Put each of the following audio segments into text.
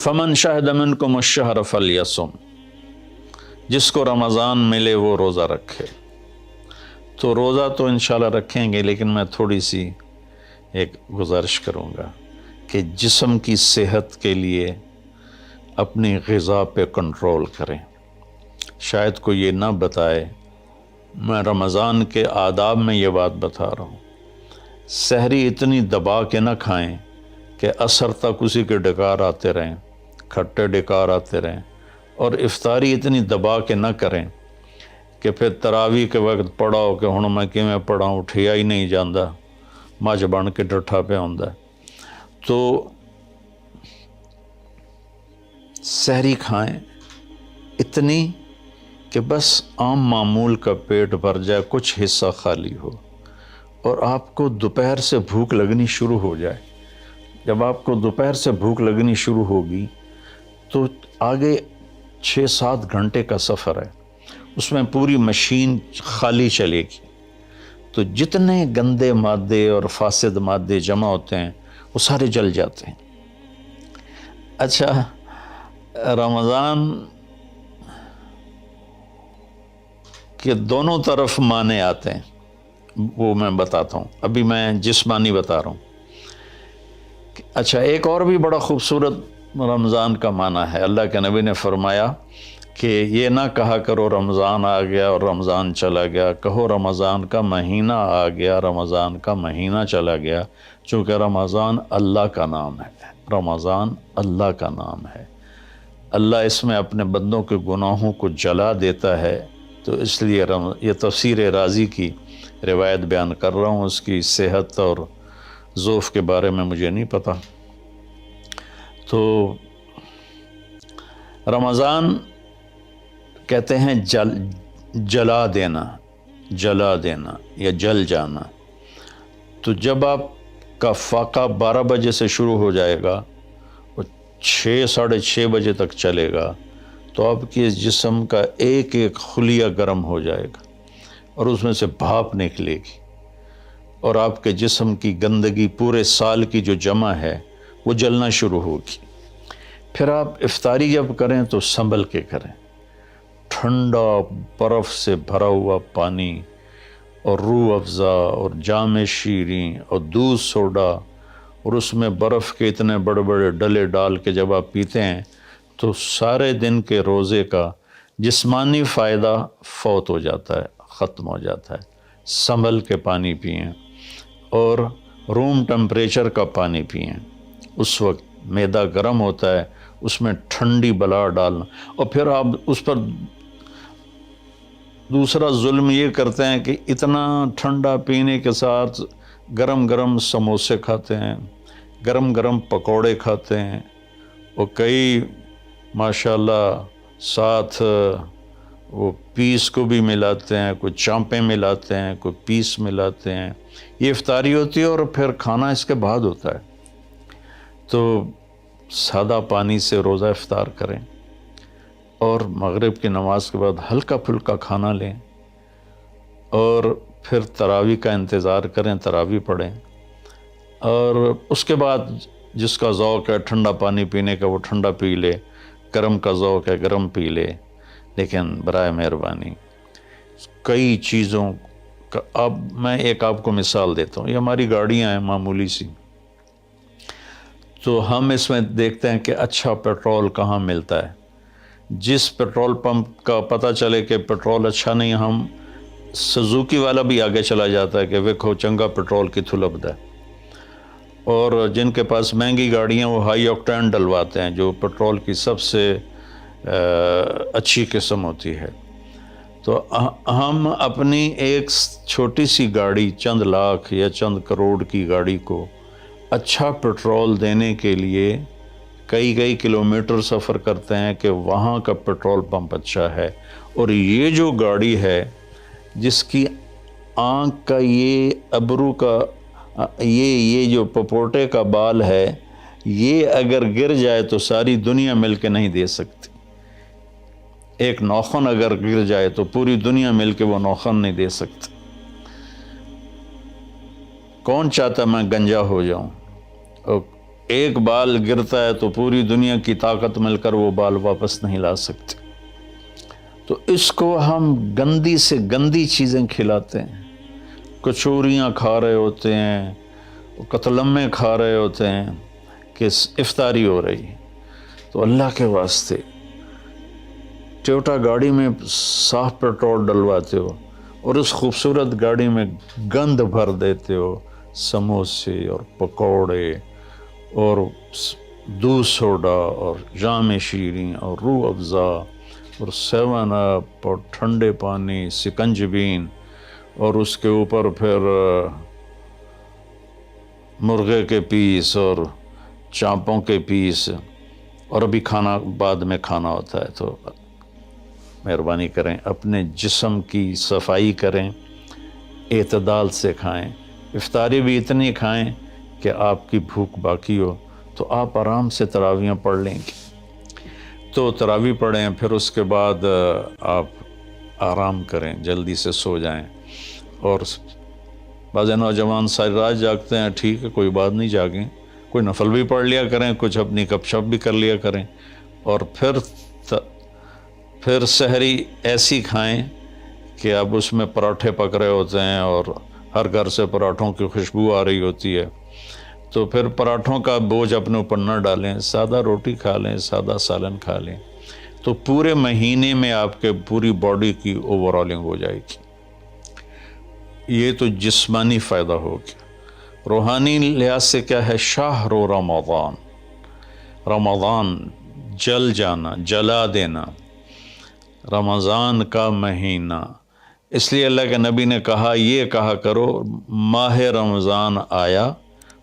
فمن شہد منکم الشہر فلیصم، جس کو رمضان ملے وہ روزہ رکھے۔ تو روزہ تو انشاءاللہ رکھیں گے، لیکن میں تھوڑی سی ایک گزارش کروں گا کہ جسم کی صحت کے لیے اپنی غذا پہ کنٹرول کریں۔ شاید کوئی یہ نہ بتائے، میں رمضان کے آداب میں یہ بات بتا رہا ہوں، سحری اتنی دبا کے نہ کھائیں کہ عصر تک اسی کے ڈکار آتے رہیں، کھٹے ڈکار آتے رہیں، اور افطاری اتنی دبا کے نہ کریں کہ پھر تراویح کے وقت پڑھاؤ کہ ہن میں کیویں پڑھاؤں، اٹھیا ہی نہیں جاندہ، مجھ بن کے ڈٹھا پہ ہوندا۔ تو سحری کھائیں اتنی کہ بس عام معمول کا پیٹ بھر جائے، کچھ حصہ خالی ہو، اور آپ کو دوپہر سے بھوک لگنی شروع ہو جائے۔ جب آپ کو دوپہر سے بھوک لگنی شروع ہوگی تو آگے 6-7 گھنٹے کا سفر ہے، اس میں پوری مشین خالی چلے گی، تو جتنے گندے مادے اور فاسد مادے جمع ہوتے ہیں وہ سارے جل جاتے ہیں۔ اچھا، رمضان کے دونوں طرف معنی آتے ہیں، وہ میں بتاتا ہوں، ابھی میں جسمانی بتا رہا ہوں۔ اچھا، ایک اور بھی بڑا خوبصورت رمضان کا معنی ہے۔ اللہ کے نبی نے فرمایا کہ یہ نہ کہا کرو رمضان آ گیا اور رمضان چلا گیا، کہو رمضان کا مہینہ آ گیا، رمضان کا مہینہ چلا گیا، چونکہ رمضان اللہ کا نام ہے، رمضان اللہ کا نام ہے۔ اللہ اس میں اپنے بندوں کے گناہوں کو جلا دیتا ہے، تو اس لیے یہ تفسیر رازی کی روایت بیان کر رہا ہوں، اس کی صحت اور ضعف کے بارے میں مجھے نہیں پتہ۔ تو رمضان کہتے ہیں جلا دینا، جلا دینا یا جل جانا۔ تو جب آپ کا فاقہ 12 بجے سے شروع ہو جائے گا اور 6-6:30 بجے تک چلے گا، تو آپ کے جسم کا ایک ایک خلیہ گرم ہو جائے گا اور اس میں سے بھاپ نکلے گی، اور آپ کے جسم کی گندگی پورے سال کی جو جمع ہے وہ جلنا شروع ہوگی۔ پھر آپ افطاری جب کریں تو سنبھل کے کریں، ٹھنڈا برف سے بھرا ہوا پانی اور روح افزا اور جام شیریں اور دودھ سوڈا، اور اس میں برف کے اتنے بڑے بڑے ڈلے ڈال کے جب آپ پیتے ہیں تو سارے دن کے روزے کا جسمانی فائدہ فوت ہو جاتا ہے، ختم ہو جاتا ہے۔ سنبھل کے پانی پئیں اور روم ٹمپریچر کا پانی پئیں۔ اس وقت معدہ گرم ہوتا ہے، اس میں ٹھنڈی بلا ڈالنا، اور پھر آپ اس پر دوسرا ظلم یہ کرتے ہیں کہ اتنا ٹھنڈا پینے کے ساتھ گرم گرم سموسے کھاتے ہیں، گرم گرم پکوڑے کھاتے ہیں، اور کئی ماشاءاللہ ساتھ وہ پیس کو بھی ملاتے ہیں، کوئی چانپیں ملاتے ہیں، کوئی پیس ملاتے ہیں۔ یہ افطاری ہوتی ہے اور پھر کھانا اس کے بعد ہوتا ہے۔ تو سادہ پانی سے روزہ افطار کریں، اور مغرب کی نماز کے بعد ہلکا پھلکا کھانا لیں، اور پھر تراویح کا انتظار کریں، تراویح پڑھیں، اور اس کے بعد جس کا ذوق ہے ٹھنڈا پانی پینے کا وہ ٹھنڈا پی لے، گرم کا ذوق ہے گرم پی لے، لیکن برائے مہربانی کئی چیزوں کا، اب میں ایک آپ کو مثال دیتا ہوں۔ یہ ہماری گاڑیاں ہیں معمولی سی، تو ہم اس میں دیکھتے ہیں کہ اچھا پیٹرول کہاں ملتا ہے۔ جس پیٹرول پمپ کا پتہ چلے کہ پیٹرول اچھا نہیں، ہم سزوکی والا بھی آگے چلا جاتا ہے کہ ویکھو چنگا پیٹرول کتھوں لبدا ہے، اور جن کے پاس مہنگی گاڑیاں وہ ہائی آکٹین ڈلواتے ہیں، جو پیٹرول کی سب سے اچھی قسم ہوتی ہے۔ تو ہم اپنی ایک چھوٹی سی گاڑی، چند لاکھ یا چند کروڑ کی گاڑی کو اچھا پیٹرول دینے کے لیے کئی کلومیٹر سفر کرتے ہیں کہ وہاں کا پیٹرول پمپ اچھا ہے، اور یہ جو گاڑی ہے جس کی آنکھ کا یہ ابرو کا یہ جو پپوٹے کا بال ہے، یہ اگر گر جائے تو ساری دنیا مل کے نہیں دے سکتی۔ ایک ناخن اگر گر جائے تو پوری دنیا مل کے وہ ناخن نہیں دے سکتی۔ کون چاہتا میں گنجا ہو جاؤں؟ ایک بال گرتا ہے تو پوری دنیا کی طاقت مل کر وہ بال واپس نہیں لا سکتے. تو اس کو ہم گندی سے گندی چیزیں کھلاتے ہیں، کچوریاں کھا رہے ہوتے ہیں، قتلمے کھا رہے ہوتے ہیں کہ افطاری ہو رہی ہے. تو اللہ کے واسطے ٹویوٹا گاڑی میں صاف پیٹرول ڈلواتے ہو اور اس خوبصورت گاڑی میں گند بھر دیتے ہو، سموسے اور پکوڑے اور دودھ سوڈا اور جام شیریں اور روح افزا اور 7 اپ اور ٹھنڈے پانی، سکنجبین، اور اس کے اوپر پھر مرغے کے پیس اور چانپوں کے پیس، اور ابھی کھانا بعد میں کھانا ہوتا ہے. تو مہربانی کریں اپنے جسم کی صفائی کریں، اعتدال سے کھائیں. افطاری بھی اتنی کھائیں کہ آپ کی بھوک باقی ہو، تو آپ آرام سے تراویحیں پڑھ لیں گے. تو تراویح پڑھیں، پھر اس کے بعد آپ آرام کریں، جلدی سے سو جائیں. اور بعض نوجوان ساری رات جاگتے ہیں، ٹھیک ہے کوئی بات نہیں، جاگیں، کوئی نفل بھی پڑھ لیا کریں، کچھ اپنی گپ شپ بھی کر لیا کریں. اور پھر سحری ایسی کھائیں کہ اب اس میں پراٹھے پک رہے ہوتے ہیں اور ہر گھر سے پراٹھوں کی خوشبو آ رہی ہوتی ہے. تو پھر پراٹھوں کا بوجھ اپنے اوپر نہ ڈالیں، سادہ روٹی کھا لیں، سادہ سالن کھا لیں. تو پورے مہینے میں آپ کے پوری باڈی کی اوورالنگ ہو جائے گی. یہ تو جسمانی فائدہ ہو گیا. روحانی لحاظ سے کیا ہے؟ شہر رمضان، رمضان جل جانا، جلا دینا، رمضان کا مہینہ. اس لیے اللہ کے نبی نے کہا، یہ کہا کرو ماہ رمضان آیا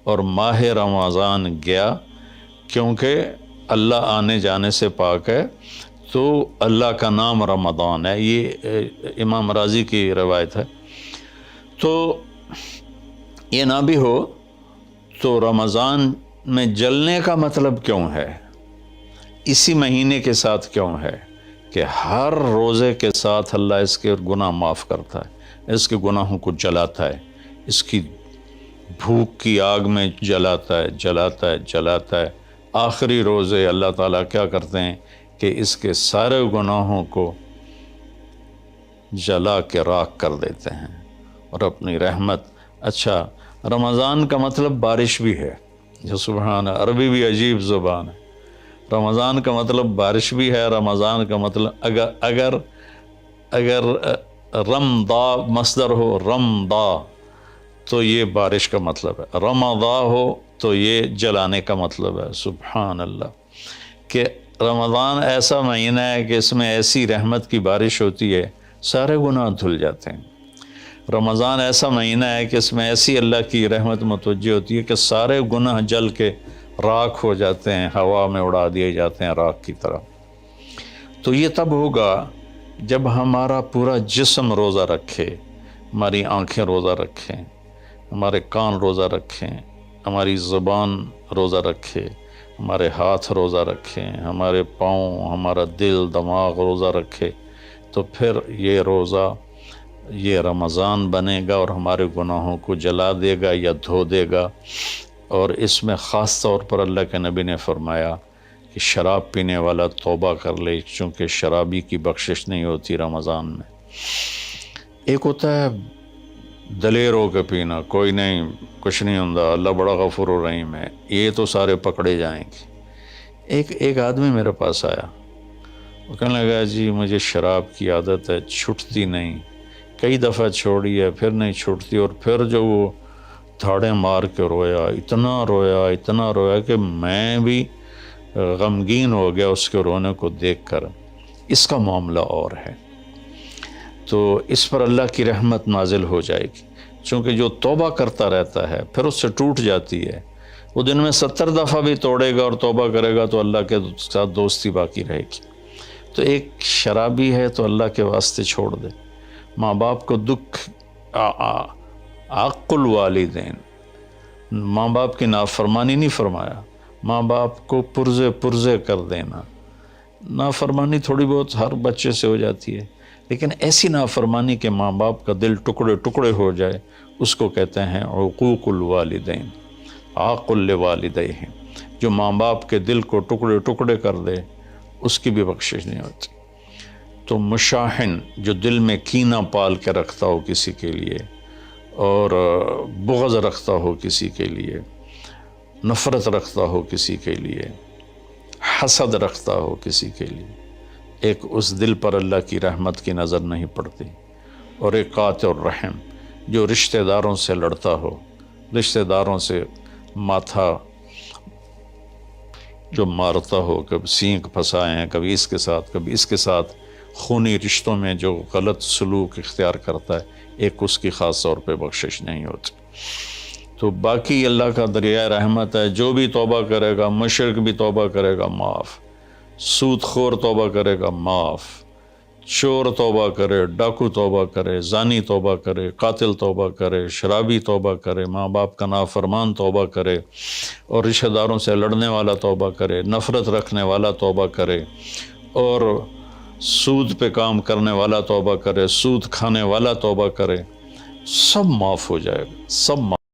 اور ماہ رمضان گیا، کیونکہ اللہ آنے جانے سے پاک ہے. تو اللہ کا نام رمضان ہے، یہ امام راضی کی روایت ہے. تو یہ نہ بھی ہو تو رمضان میں جلنے کا مطلب کیوں ہے؟ اسی مہینے کے ساتھ کیوں ہے کہ ہر روزے کے ساتھ اللہ اس کے گناہ معاف کرتا ہے، اس کے گناہوں کو جلاتا ہے، اس کی بھوک کی آگ میں جلاتا ہے، جلاتا ہے، جلاتا ہے. آخری روزے اللہ تعالیٰ کیا کرتے ہیں کہ اس کے سارے گناہوں کو جلا کے راکھ کر دیتے ہیں اور اپنی رحمت. اچھا، رمضان کا مطلب بارش بھی ہے. جو سبحان، عربی بھی عجیب زبان ہے. رمضان کا مطلب بارش بھی ہے. رمضان کا مطلب اگر رمضا مصدر ہو، رمضا، تو یہ بارش کا مطلب ہے. رمضا ہو تو یہ جلانے کا مطلب ہے. سبحان اللہ، کہ رمضان ایسا مہینہ ہے کہ اس میں ایسی رحمت کی بارش ہوتی ہے، سارے گناہ دھل جاتے ہیں. رمضان ایسا مہینہ ہے کہ اس میں ایسی اللہ کی رحمت متوجہ ہوتی ہے کہ سارے گناہ جل کے راکھ ہو جاتے ہیں، ہوا میں اڑا دیے جاتے ہیں راکھ کی طرح. تو یہ تب ہوگا جب ہمارا پورا جسم روزہ رکھے، ہماری آنکھیں روزہ رکھیں، ہمارے کان روزہ رکھیں، ہماری زبان روزہ رکھے، ہمارے ہاتھ روزہ رکھیں، ہمارے پاؤں، ہمارا دل، دماغ روزہ رکھے. تو پھر یہ روزہ، یہ رمضان بنے گا اور ہمارے گناہوں کو جلا دے گا یا دھو دے گا. اور اس میں خاص طور پر اللہ کے نبی نے فرمایا کہ شراب پینے والا توبہ کر لے، چونکہ شرابی کی بخشش نہیں ہوتی رمضان میں. ایک ہوتا ہے دلیر ہو کے پینا، کوئی نہیں، کچھ نہیں ہوتا، اللہ بڑا غفور و رحیم ہے، یہ تو سارے پکڑے جائیں گے. ایک آدمی میرے پاس آیا، وہ کہنے لگا جی مجھے شراب کی عادت ہے، چھٹتی نہیں، کئی دفعہ چھوڑی ہے، پھر نہیں چھوٹتی. اور پھر جو وہ دھاڑیں مار کے رویا، اتنا رویا کہ میں بھی غمگین ہو گیا اس کے رونے کو دیکھ کر. اس کا معاملہ اور ہے. تو اس پر اللہ کی رحمت نازل ہو جائے گی، چونکہ جو توبہ کرتا رہتا ہے پھر اس سے ٹوٹ جاتی ہے. وہ دن میں 70 دفعہ بھی توڑے گا اور توبہ کرے گا تو اللہ کے ساتھ دوستی باقی رہے گی. تو ایک شرابی ہے تو اللہ کے واسطے چھوڑ دے. ماں باپ کو دکھ، عق الوالدین، ماں باپ کی نافرمانی نہیں فرمایا، ماں باپ کو پرزے کر دینا. نافرمانی تھوڑی بہت ہر بچے سے ہو جاتی ہے، لیکن ایسی نافرمانی کہ ماں باپ کا دل ٹکڑے ٹکڑے ہو جائے، اس کو کہتے ہیں عقوق الوالدین، عاق لوالدیہم. جو ماں باپ کے دل کو ٹکڑے ٹکڑے کر دے اس کی بھی بخشش نہیں ہوتی۔ تو مشاحن جو دل میں کینہ پال کے رکھتا ہو کسی کے لیے اور بغض رکھتا ہو کسی کے لیے، نفرت رکھتا ہو کسی کے لیے، حسد رکھتا ہو کسی کے لیے، ایک اس دل پر اللہ کی رحمت کی نظر نہیں پڑتی۔ اور ایک قاطع الرحم جو رشتہ داروں سے لڑتا ہو، رشتہ داروں سے ماتھا جو مارتا ہو، کبھی سینگ پھنسائے ہیں، کبھی اس کے ساتھ کبھی اس کے ساتھ، خونی رشتوں میں جو غلط سلوک اختیار کرتا ہے، ایک اس کی خاص طور پہ بخشش نہیں ہوتی۔ تو باقی اللہ کا دریائے رحمت ہے، جو بھی توبہ کرے گا، مشرک بھی توبہ کرے گا معاف، سود خور توبہ کرے گا معاف، چور توبہ کرے، ڈاکو توبہ کرے، زانی توبہ کرے، قاتل توبہ کرے، شرابی توبہ کرے، ماں باپ کا نافرمان توبہ کرے، اور رشتہ داروں سے لڑنے والا توبہ کرے، نفرت رکھنے والا توبہ کرے، اور سود پہ کام کرنے والا توبہ کرے، سود کھانے والا توبہ کرے، سب معاف ہو جائے گا، سب معاف